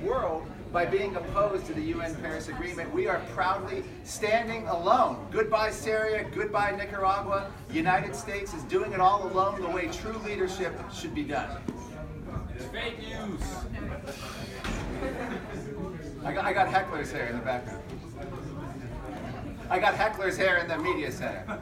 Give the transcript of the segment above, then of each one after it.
world by being opposed to the UN Paris Agreement. We are proudly standing alone. Goodbye Syria, goodbye Nicaragua. The United States is doing it all alone the way true leadership should be done. It's fake news. I got hecklers here in the background. I got hecklers here in the media center.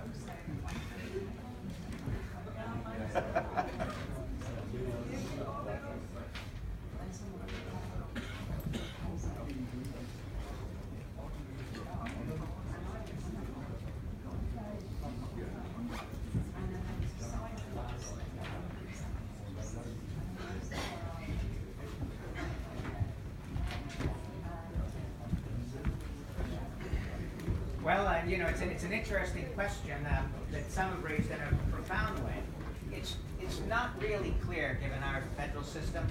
Well, you know, it's an interesting question that some have raised in a profound way. It's not really clear, given our federal system,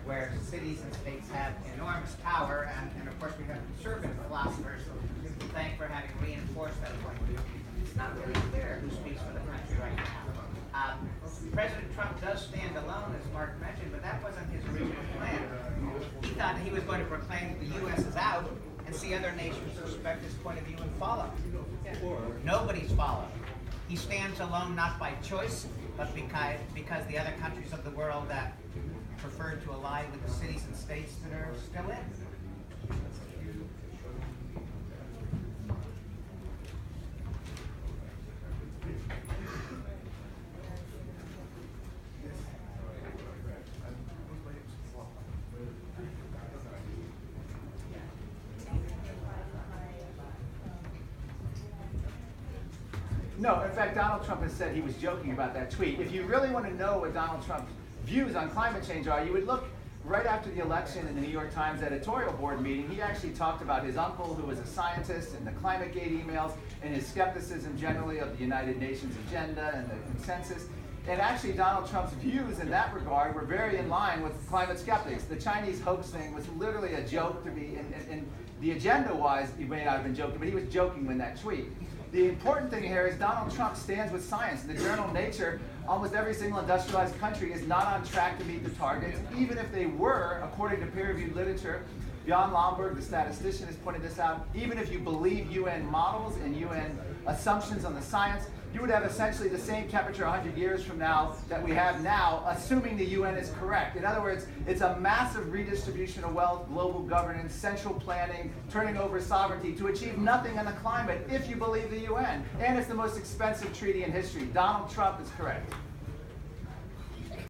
where cities and states have enormous power, and of course we have conservative philosophers who we thank for having reinforced that point of view. It's not really clear who speaks for the country right now. President Trump does stand alone, as Mark mentioned, but that wasn't his original plan. He thought he was going to proclaim that the U.S. is out and see other nations respect his point of view and follow. Nobody's followed. He stands alone not by choice, but because the other countries of the world that prefer to ally with the cities and states that are still in. No, in fact, Donald Trump has said he was joking about that tweet. If you really want to know what Donald Trump's views on climate change are, you would look right after the election in the New York Times editorial board meeting. He actually talked about his uncle, who was a scientist, and the ClimateGate emails, and his skepticism generally of the United Nations agenda and the consensus. And actually, Donald Trump's views in that regard were very in line with climate skeptics. The Chinese hoax thing was literally a joke to be, and the agenda-wise, he may not have been joking, but he was joking in that tweet. The important thing here is Donald Trump stands with science. In the journal Nature, almost every single industrialized country is not on track to meet the targets, even if they were, according to peer-reviewed literature. Jan Lomberg, the statistician, has pointed this out. Even if you believe UN models and UN assumptions on the science, you would have essentially the same temperature 100 years from now that we have now, assuming the UN is correct. In other words, it's a massive redistribution of wealth, global governance, central planning, turning over sovereignty to achieve nothing on the climate if you believe the UN. And it's the most expensive treaty in history. Donald Trump is correct.